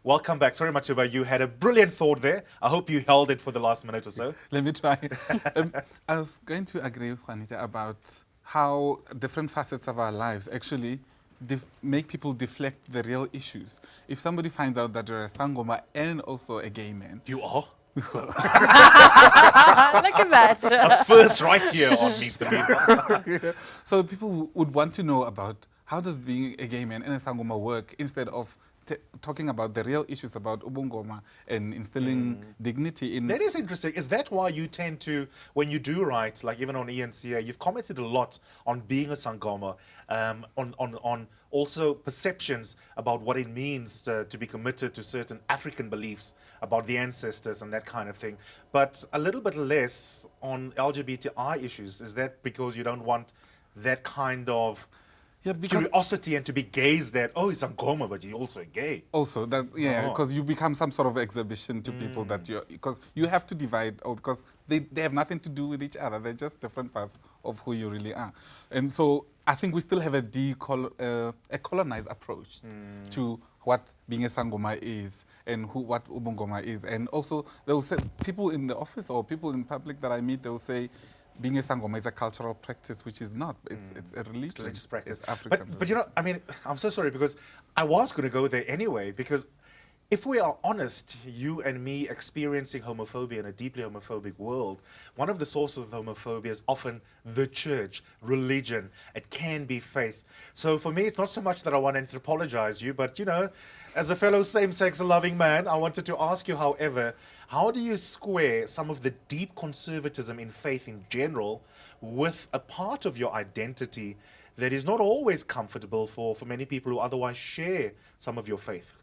Welcome back. Sorry, Matuba, you had a brilliant thought there. I hope you held it for the last minute or so. Let me try. I was going to agree with Juanita about how different facets of our lives actually make people deflect the real issues. If somebody finds out that you're a sangoma and also a gay man. You are? Look at that. A first right here on Meet the Meat. So people would want to know about how does being a gay man and a sangoma work instead of talking about the real issues about ubungoma and instilling dignity in... That is interesting. Is that why you tend to, when you do write, like even on eNCA, you've commented a lot on being a sangoma, on also perceptions about what it means to be committed to certain African beliefs about the ancestors and that kind of thing, but a little bit less on LGBTI issues? Is that because you don't want that kind of curiosity and to be gazed at, oh, he's sangoma, but you're also gay? Also, that because you become some sort of exhibition to people that because you have to divide, because they have nothing to do with each other. They're just different parts of who you really are. And so I think we still have a colonized approach to what being a sangoma is and what ubungoma is. And also, they will say, people in the office or people in public that I meet, they will say, being a sangoma is a cultural practice, which is not. It's a religious practice. It's African. But you know, I mean, I'm so sorry because I was going to go there anyway, because if we are honest, you and me experiencing homophobia in a deeply homophobic world, one of the sources of homophobia is often the church, religion. It can be faith. So for me, it's not so much that I want to anthropologize you, but you know, as a fellow same-sex loving man, I wanted to ask you, however, how do you square some of the deep conservatism in faith in general with a part of your identity that is not always comfortable for many people who otherwise share some of your faith?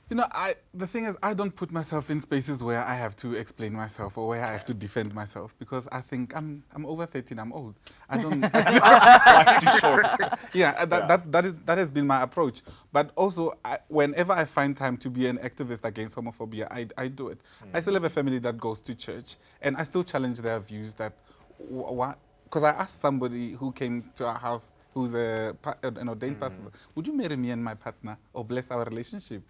You know, the thing is, I don't put myself in spaces where I have to explain myself or where I have to defend myself, because I think I'm over 13, I'm old. I don't... Life's too short. Yeah, that has been my approach. But also, whenever I find time to be an activist against homophobia, I do it. I still have a family that goes to church, and I still challenge their views that... Because I asked somebody who came to our house, who's an ordained pastor, would you marry me and my partner or bless our relationship?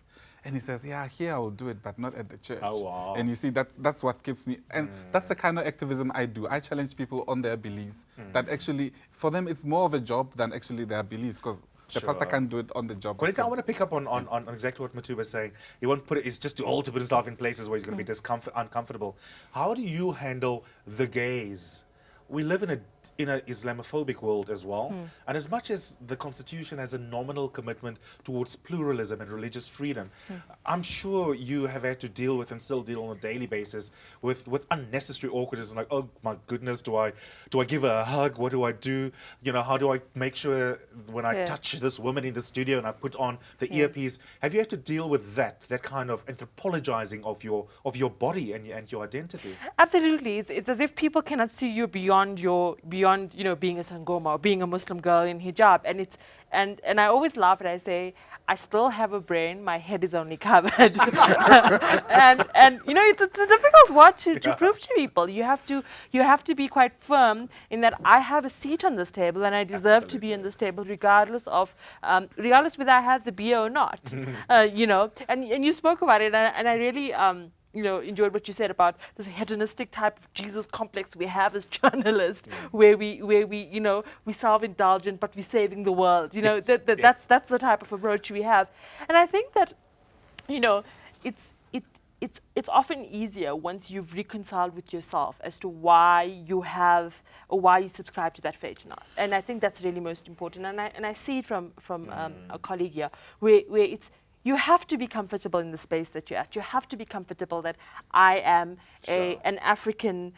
And he says, yeah, here I will do it, but not at the church. Oh, wow. And you see, that's what keeps me... And that's the kind of activism I do. I challenge people on their beliefs. That actually, for them, it's more of a job than actually their beliefs, because the pastor can't do it on the job. Juanita, I want to pick up on exactly what Matuba is saying. He won't put it, it's just too old to put himself in places where he's going to be uncomfortable. How do you handle the gays? We live in a Islamophobic world as well, and as much as the Constitution has a nominal commitment towards pluralism and religious freedom, I'm sure you have had to deal with and still deal on a daily basis with unnecessary awkwardness, like, oh my goodness, do I give her a hug? What do I do? You know, how do I make sure when I touch this woman in the studio and I put on the earpiece? Have you had to deal with that kind of anthropologizing of your body and your identity? Absolutely. It's as if people cannot see you beyond you know, being a sangoma or being a Muslim girl in hijab, and I always laugh and I say, I still have a brain, my head is only covered. and you know, it's a difficult one to prove to people. You have to be quite firm in that I have a seat on this table and I deserve to be on this table regardless whether I have the beer or not. You know, and you spoke about it, and I really you know, enjoyed what you said about this hedonistic type of Jesus complex we have as journalists, where we you know, we self-indulgent but we're saving the world. You know, that's the type of approach we have, and I think that, you know, it's often easier once you've reconciled with yourself as to why you have or why you subscribe to that faith or not. And I think that's really most important. And I see it from a colleague here, where it's, you have to be comfortable in the space that you're at. You have to be comfortable that I am an African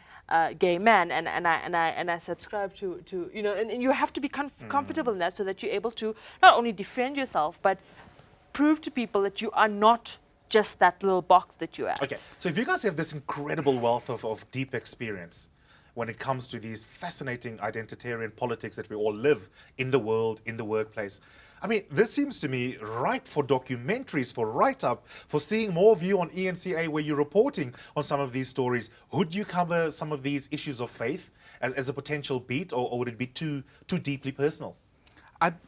gay man, and I subscribe to you know, and you have to be comfortable in that, so that you're able to not only defend yourself but prove to people that you are not just that little box that you're at. Okay, so if you guys have this incredible wealth of deep experience when it comes to these fascinating identitarian politics that we all live in the world, in the workplace, I mean, this seems to me ripe for documentaries, for write-up, for seeing more of you on eNCA where you're reporting on some of these stories. Would you cover some of these issues of faith as a potential beat, or would it be too deeply personal?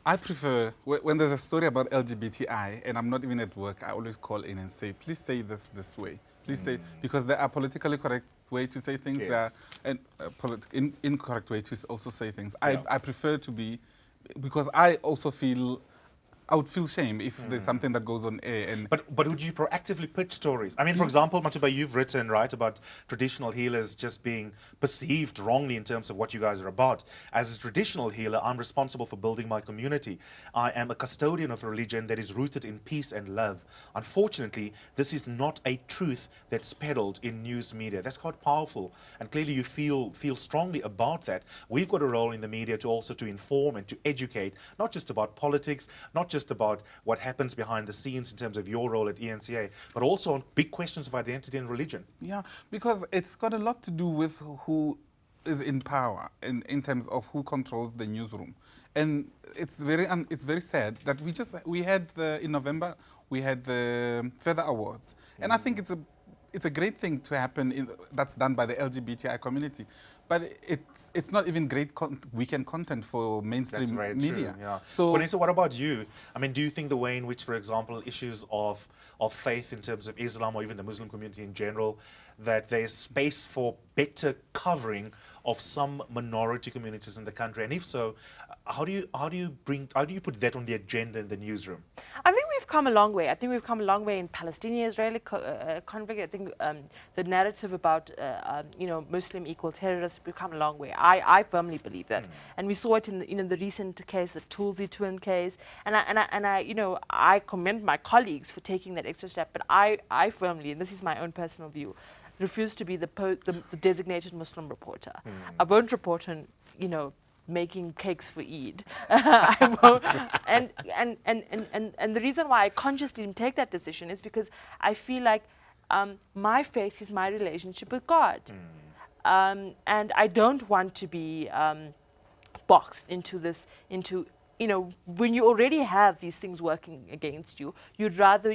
I prefer, when there's a story about LGBTI and I'm not even at work, I always call in and say, please say this way. Please say, because there are politically correct way to say things, Yes. there are incorrect way to also say things. Yeah. I prefer to be, because I also feel, I would feel shame if there's something that goes on air and But would you proactively pitch stories? I mean, for example, Matuba, you've written, right, about traditional healers just being perceived wrongly in terms of what you guys are about. As a traditional healer, I'm responsible for building my community. I am a custodian of a religion that is rooted in peace and love. Unfortunately, this is not a truth that's peddled in news media. That's quite powerful. And clearly you feel strongly about that. We've got a role in the media to also to inform and to educate, not just about politics, not just about what happens behind the scenes in terms of your role at eNCA, but also on big questions of identity and religion. yeah, because it's got a lot to do with who is in power in terms of who controls the newsroom. And it's very sad that we had in November, we had the Feather Awards. And I think it's a great thing to happen that's done by the LGBTI community. But it's not even great weekend content for mainstream That's very media. true, yeah. So, Bonita, what about you? I mean, do you think the way in which, for example, issues of faith in terms of Islam or even the Muslim community in general, that there's space for better covering of some minority communities in the country? And if so, how do you put that on the agenda in the newsroom? I think we've come a long way. I think we've come a long way in Palestinian-Israeli conflict. I think the narrative about Muslim equal terrorists, we've come a long way. I firmly believe that, and we saw it in the recent case, the Tulsi twin case. And I commend my colleagues for taking that extra step. But I firmly, and this is my own personal view, refuse to be the designated Muslim reporter. I won't report on making cakes for Eid. I won't. And the reason why I consciously didn't take that decision is because I feel like my faith is my relationship with God. And I don't want to be boxed into when you already have these things working against you, you'd rather,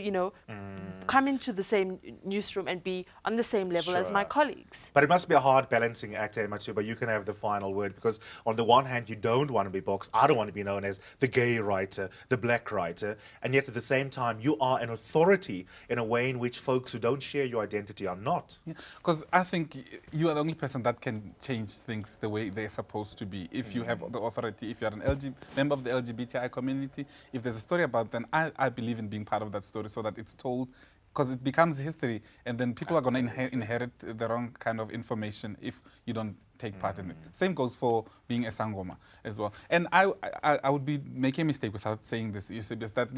come into the same newsroom and be on the same level as my Sure. colleagues. But it must be a hard balancing act, Matuba. You can have the final word, because on the one hand, you don't want to be boxed. I don't want to be known as the gay writer, the black writer. And yet at the same time, you are an authority in a way in which folks who don't share your identity are not. because I think you are the only person that can change things the way they're supposed to be. If you have the authority, if you're an member of the LGBTI community, if there's a story about them, I believe in being part of that story so that it's told, because it becomes history, and then people are going to inherit the wrong kind of information if you don't take part in it. Same goes for being a Sangoma as well. And I would be making a mistake without saying this, Eusebius, that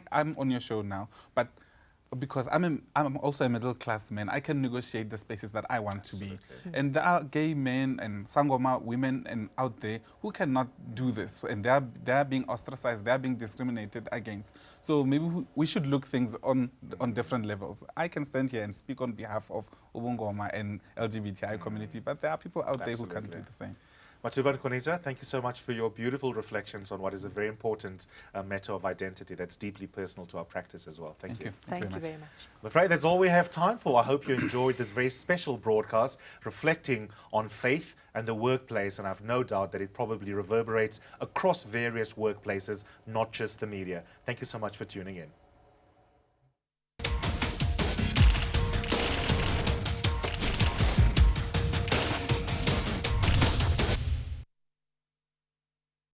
I'm on your show now, but because I'm also a middle class man, I can negotiate the spaces that I want to be. And there are gay men and Sangoma women and out there who cannot do this, and they're being ostracized, they're being discriminated against. So maybe we should look things on different levels. I can stand here and speak on behalf of Ubungoma and LGBTI community, but there are people out there who can do the same. Matuba and Konita, thank you so much for your beautiful reflections on what is a very important matter of identity that's deeply personal to our practice as well. Thank you. Thank you very much. I'm afraid that's all we have time for. I hope you enjoyed this very special broadcast reflecting on faith and the workplace, and I've no doubt that it probably reverberates across various workplaces, not just the media. Thank you so much for tuning in.